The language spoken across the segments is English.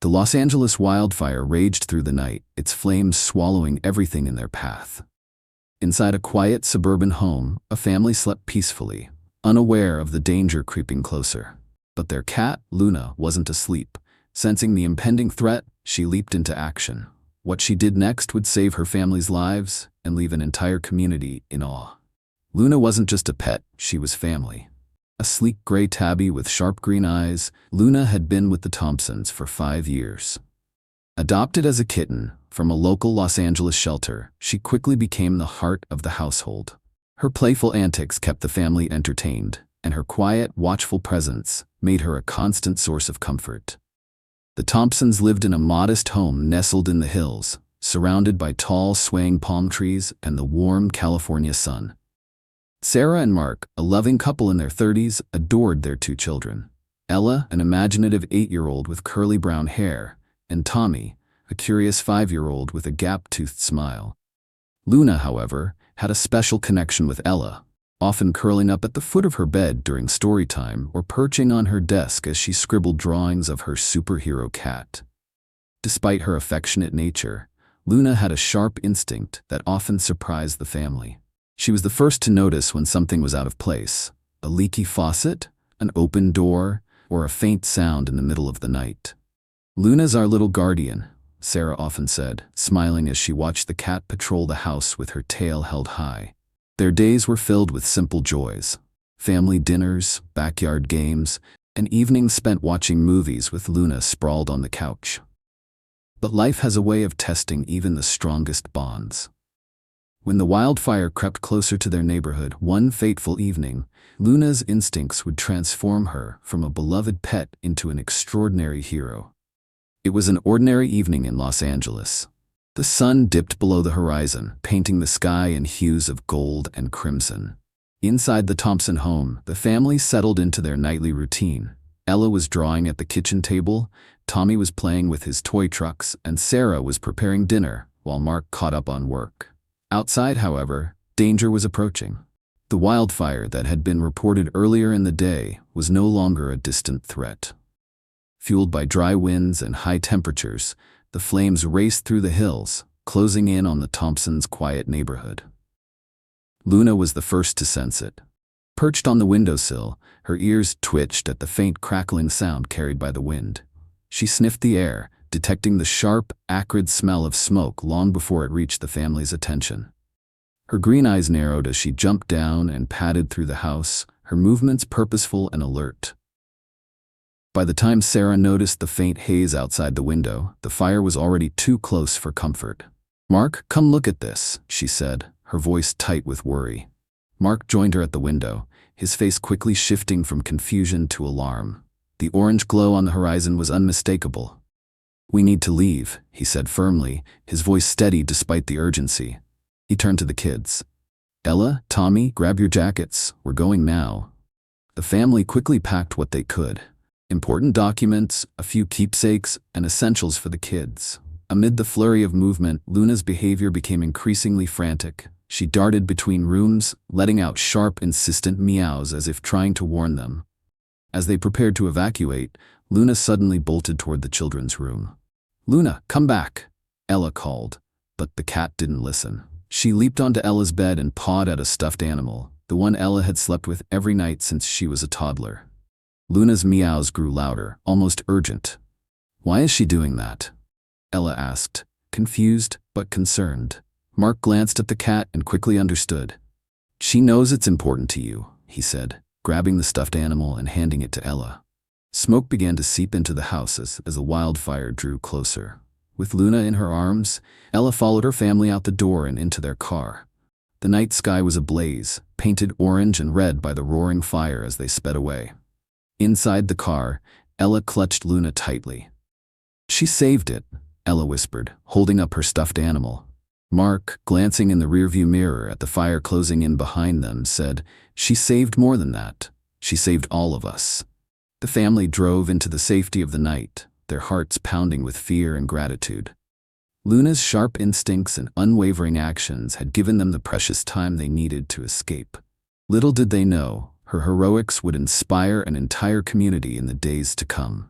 The Los Angeles wildfire raged through the night, its flames swallowing everything in their path. Inside a quiet suburban home, a family slept peacefully, unaware of the danger creeping closer. But their cat, Luna, wasn't asleep. Sensing the impending threat, she leaped into action. What she did next would save her family's lives and leave an entire community in awe. Luna wasn't just a pet, she was family. A sleek gray tabby with sharp green eyes, Luna had been with the Thompsons for 5 years. Adopted as a kitten from a local Los Angeles shelter, she quickly became the heart of the household. Her playful antics kept the family entertained, and her quiet, watchful presence made her a constant source of comfort. The Thompsons lived in a modest home nestled in the hills, surrounded by tall, swaying palm trees and the warm California sun. Sarah and Mark, a loving couple in their 30s, adored their 2 children. Ella, an imaginative 8-year-old with curly brown hair, and Tommy, a curious 5-year-old with a gap-toothed smile. Luna, however, had a special connection with Ella, often curling up at the foot of her bed during story time or perching on her desk as she scribbled drawings of her superhero cat. Despite her affectionate nature, Luna had a sharp instinct that often surprised the family. She was the first to notice when something was out of place: a leaky faucet, an open door, or a faint sound in the middle of the night. "Luna's our little guardian," Sarah often said, smiling as she watched the cat patrol the house with her tail held high. Their days were filled with simple joys: family dinners, backyard games, and evenings spent watching movies with Luna sprawled on the couch. But life has a way of testing even the strongest bonds. When the wildfire crept closer to their neighborhood one fateful evening, Luna's instincts would transform her from a beloved pet into an extraordinary hero. It was an ordinary evening in Los Angeles. The sun dipped below the horizon, painting the sky in hues of gold and crimson. Inside the Thompson home, the family settled into their nightly routine. Ella was drawing at the kitchen table, Tommy was playing with his toy trucks, and Sarah was preparing dinner while Mark caught up on work. Outside, however, danger was approaching. The wildfire that had been reported earlier in the day was no longer a distant threat. Fueled by dry winds and high temperatures, the flames raced through the hills, closing in on the Thompsons' quiet neighborhood. Luna was the first to sense it. Perched on the windowsill, her ears twitched at the faint crackling sound carried by the wind. She sniffed the air, detecting the sharp, acrid smell of smoke long before it reached the family's attention. Her green eyes narrowed as she jumped down and padded through the house, her movements purposeful and alert. By the time Sarah noticed the faint haze outside the window, the fire was already too close for comfort. "Mark, come look at this," she said, her voice tight with worry. Mark joined her at the window, his face quickly shifting from confusion to alarm. The orange glow on the horizon was unmistakable. "We need to leave," he said firmly, his voice steady despite the urgency. He turned to the kids. "Ella, Tommy, grab your jackets, we're going now." The family quickly packed what they could: important documents, a few keepsakes, and essentials for the kids. Amid the flurry of movement, Luna's behavior became increasingly frantic. She darted between rooms, letting out sharp, insistent meows as if trying to warn them. As they prepared to evacuate, Luna suddenly bolted toward the children's room. "Luna, come back," Ella called, but the cat didn't listen. She leaped onto Ella's bed and pawed at a stuffed animal, the one Ella had slept with every night since she was a toddler. Luna's meows grew louder, almost urgent. "Why is she doing that?" Ella asked, confused but concerned. Mark glanced at the cat and quickly understood. "She knows it's important to you," he said, grabbing the stuffed animal and handing it to Ella. Smoke began to seep into the house as the wildfire drew closer. With Luna in her arms, Ella followed her family out the door and into their car. The night sky was ablaze, painted orange and red by the roaring fire as they sped away. Inside the car, Ella clutched Luna tightly. "She saved it," Ella whispered, holding up her stuffed animal. Mark, glancing in the rearview mirror at the fire closing in behind them, said, "She saved more than that. She saved all of us." The family drove into the safety of the night, their hearts pounding with fear and gratitude. Luna's sharp instincts and unwavering actions had given them the precious time they needed to escape. Little did they know, her heroics would inspire an entire community in the days to come.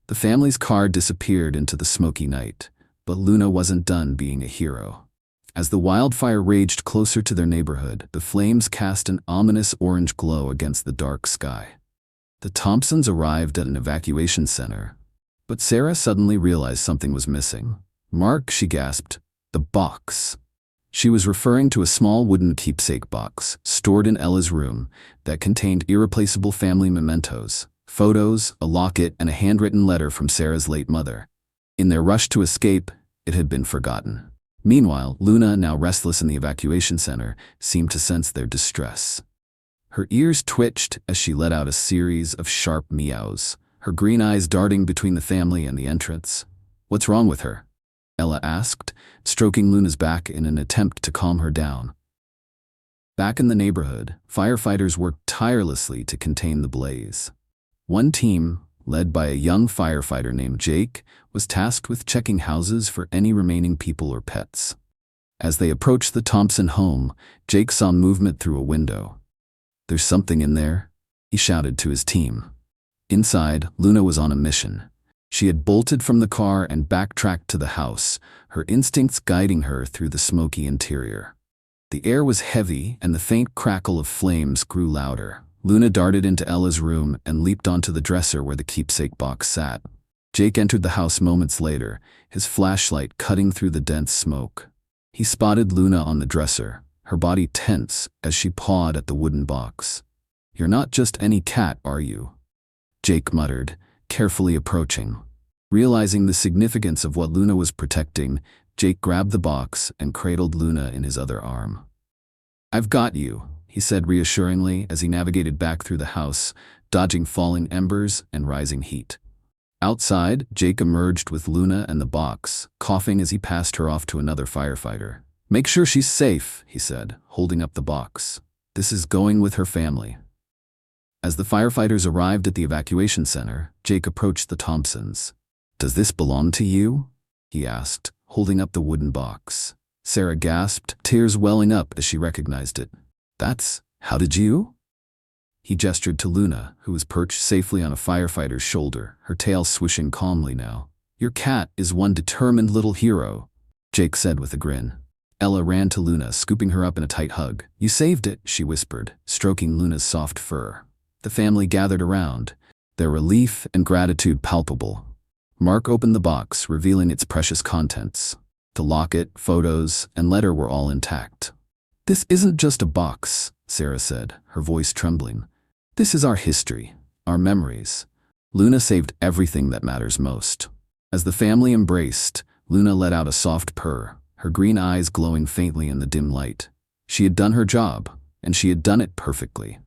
The family's car disappeared into the smoky night, but Luna wasn't done being a hero. As the wildfire raged closer to their neighborhood, the flames cast an ominous orange glow against the dark sky. The Thompsons arrived at an evacuation center, but Sarah suddenly realized something was missing. "Mark," she gasped, "the box." She was referring to a small wooden keepsake box stored in Ella's room that contained irreplaceable family mementos, photos, a locket, and a handwritten letter from Sarah's late mother. In their rush to escape, it had been forgotten. Meanwhile, Luna, now restless in the evacuation center, seemed to sense their distress. Her ears twitched as she let out a series of sharp meows, her green eyes darting between the family and the entrance. "What's wrong with her?" Ella asked, stroking Luna's back in an attempt to calm her down. Back in the neighborhood, firefighters worked tirelessly to contain the blaze. One team, led by a young firefighter named Jake, was tasked with checking houses for any remaining people or pets. As they approached the Thompson home, Jake saw movement through a window. "There's something in there," he shouted to his team. Inside, Luna was on a mission. She had bolted from the car and backtracked to the house, her instincts guiding her through the smoky interior. The air was heavy, and the faint crackle of flames grew louder. Luna darted into Ella's room and leaped onto the dresser where the keepsake box sat. Jake entered the house moments later, his flashlight cutting through the dense smoke. He spotted Luna on the dresser, her body tense as she pawed at the wooden box. "You're not just any cat, are you?" Jake muttered, carefully approaching. Realizing the significance of what Luna was protecting, Jake grabbed the box and cradled Luna in his other arm. "I've got you," he said reassuringly as he navigated back through the house, dodging falling embers and rising heat. Outside, Jake emerged with Luna and the box, coughing as he passed her off to another firefighter. "Make sure she's safe," he said, holding up the box. "This is going with her family." As the firefighters arrived at the evacuation center, Jake approached the Thompsons. "Does this belong to you?" he asked, holding up the wooden box. Sarah gasped, tears welling up as she recognized it. How did you?" He gestured to Luna, who was perched safely on a firefighter's shoulder, her tail swishing calmly now. "Your cat is one determined little hero," Jake said with a grin. Ella ran to Luna, scooping her up in a tight hug. "You saved it," she whispered, stroking Luna's soft fur. The family gathered around, their relief and gratitude palpable. Mark opened the box, revealing its precious contents. The locket, photos, and letter were all intact. "This isn't just a box," Sarah said, her voice trembling. "This is our history, our memories." Luna saved everything that matters most. As the family embraced, Luna let out a soft purr, her green eyes glowing faintly in the dim light. She had done her job, and she had done it perfectly.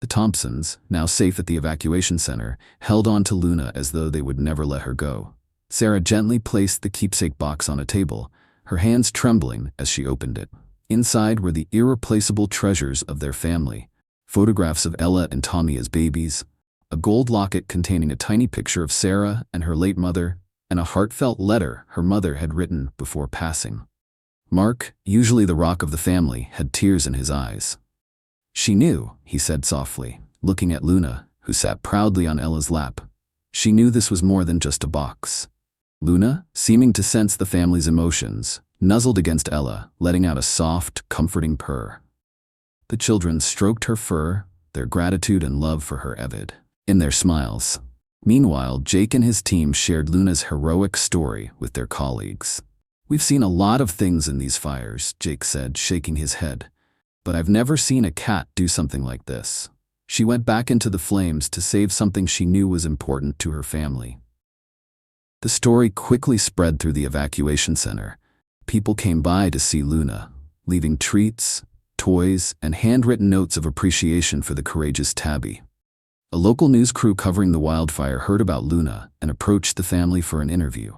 The Thompsons, now safe at the evacuation center, held on to Luna as though they would never let her go. Sarah gently placed the keepsake box on a table, her hands trembling as she opened it. Inside were the irreplaceable treasures of their family: photographs of Ella and Tommy as babies, a gold locket containing a tiny picture of Sarah and her late mother, and a heartfelt letter her mother had written before passing. Mark, usually the rock of the family, had tears in his eyes. "She knew," he said softly, looking at Luna, who sat proudly on Ella's lap. "She knew this was more than just a box." Luna, seeming to sense the family's emotions, nuzzled against Ella, letting out a soft, comforting purr. The children stroked her fur, their gratitude and love for her evident in their smiles. Meanwhile, Jake and his team shared Luna's heroic story with their colleagues. "We've seen a lot of things in these fires," Jake said, shaking his head. "But I've never seen a cat do something like this." She went back into the flames to save something she knew was important to her family. The story quickly spread through the evacuation center. People came by to see Luna, leaving treats, toys, and handwritten notes of appreciation for the courageous tabby. A local news crew covering the wildfire heard about Luna and approached the family for an interview.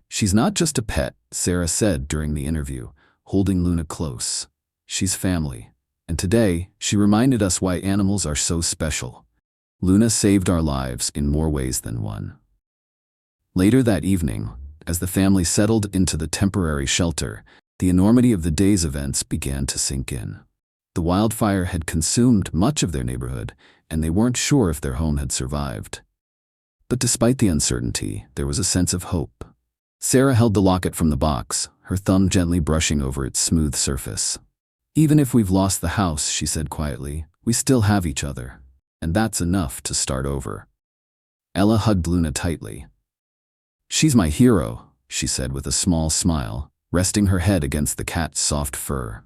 "She's not just a pet," Sarah said during the interview, holding Luna close. "She's family. And today, she reminded us why animals are so special. Luna saved our lives in more ways than one." Later that evening, as the family settled into the temporary shelter, the enormity of the day's events began to sink in. The wildfire had consumed much of their neighborhood, and they weren't sure if their home had survived. But despite the uncertainty, there was a sense of hope. Sarah held the locket from the box, her thumb gently brushing over its smooth surface. "Even if we've lost the house," she said quietly, "we still have each other. And that's enough to start over." Ella hugged Luna tightly. "She's my hero," she said with a small smile, resting her head against the cat's soft fur.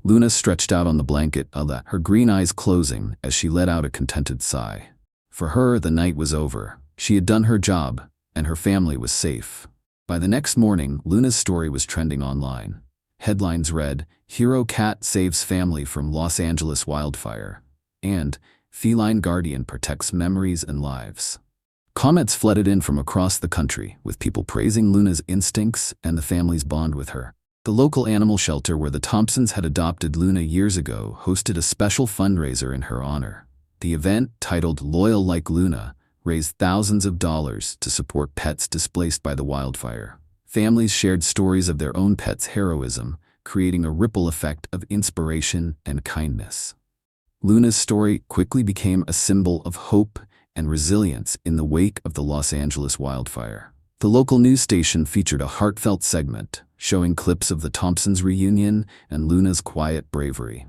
Luna stretched out on the blanket, her green eyes closing as she let out a contented sigh. For her, the night was over. She had done her job, and her family was safe. By the next morning, Luna's story was trending online. Headlines read, "Hero Cat Saves Family from Los Angeles Wildfire," and "Feline Guardian Protects Memories and Lives." Comments flooded in from across the country, with people praising Luna's instincts and the family's bond with her. The local animal shelter where the Thompsons had adopted Luna years ago hosted a special fundraiser in her honor. The event, titled Loyal Like Luna, raised thousands of dollars to support pets displaced by the wildfire. Families shared stories of their own pets' heroism, creating a ripple effect of inspiration and kindness. Luna's story quickly became a symbol of hope and resilience in the wake of the Los Angeles wildfire. The local news station featured a heartfelt segment showing clips of the Thompsons' reunion and Luna's quiet bravery.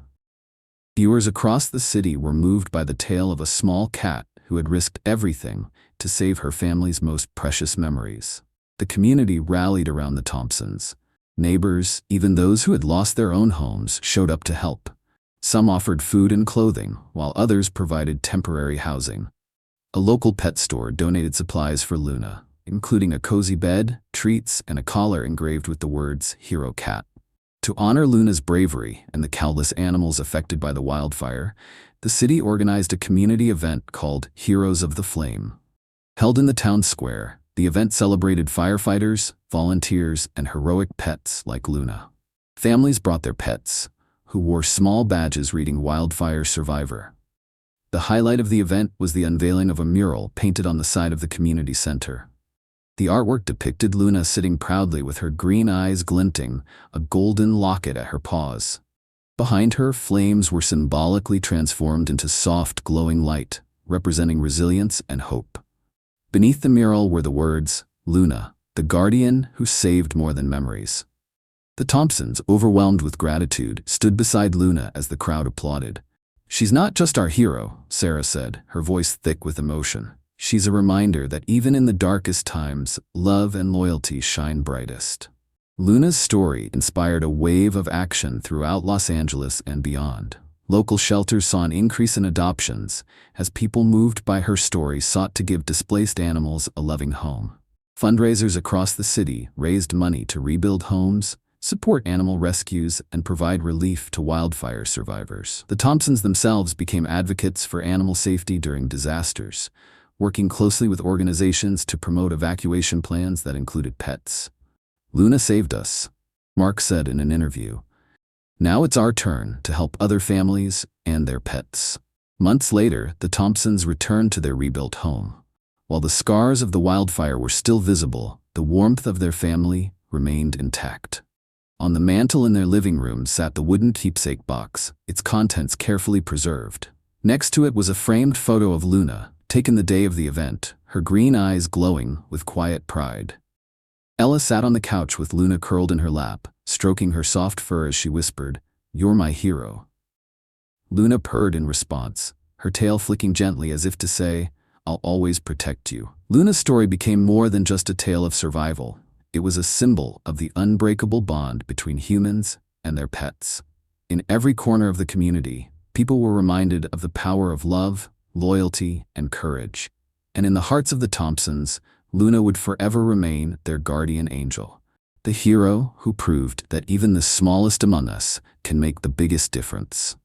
Viewers across the city were moved by the tale of a small cat who had risked everything to save her family's most precious memories. The community rallied around the Thompsons. Neighbors, even those who had lost their own homes, showed up to help. Some offered food and clothing, while others provided temporary housing. A local pet store donated supplies for Luna, including a cozy bed, treats, and a collar engraved with the words "Hero Cat." To honor Luna's bravery and the countless animals affected by the wildfire, the city organized a community event called Heroes of the Flame. Held in the town square, the event celebrated firefighters, volunteers, and heroic pets like Luna. Families brought their pets, who wore small badges reading "Wildfire Survivor." The highlight of the event was the unveiling of a mural painted on the side of the community center. The artwork depicted Luna sitting proudly with her green eyes glinting, a golden locket at her paws. Behind her, flames were symbolically transformed into soft, glowing light, representing resilience and hope. Beneath the mural were the words, "Luna, the guardian who saved more than memories." The Thompsons, overwhelmed with gratitude, stood beside Luna as the crowd applauded. "She's not just our hero," Sarah said, her voice thick with emotion. "She's a reminder that even in the darkest times, love and loyalty shine brightest." Luna's story inspired a wave of action throughout Los Angeles and beyond. Local shelters saw an increase in adoptions as people moved by her story sought to give displaced animals a loving home. Fundraisers across the city raised money to rebuild homes, support animal rescues, and provide relief to wildfire survivors. The Thompsons themselves became advocates for animal safety during disasters, working closely with organizations to promote evacuation plans that included pets. "Luna saved us," Mark said in an interview. "Now it's our turn to help other families and their pets." Months later, the Thompsons returned to their rebuilt home. While the scars of the wildfire were still visible, the warmth of their family remained intact. On the mantel in their living room sat the wooden keepsake box, its contents carefully preserved. Next to it was a framed photo of Luna, taken the day of the event, her green eyes glowing with quiet pride. Ella sat on the couch with Luna curled in her lap, stroking her soft fur as she whispered, "You're my hero." Luna purred in response, her tail flicking gently as if to say, "I'll always protect you." Luna's story became more than just a tale of survival. It was a symbol of the unbreakable bond between humans and their pets. In every corner of the community, people were reminded of the power of love, loyalty, and courage. And in the hearts of the Thompsons, Luna would forever remain their guardian angel, the hero who proved that even the smallest among us can make the biggest difference.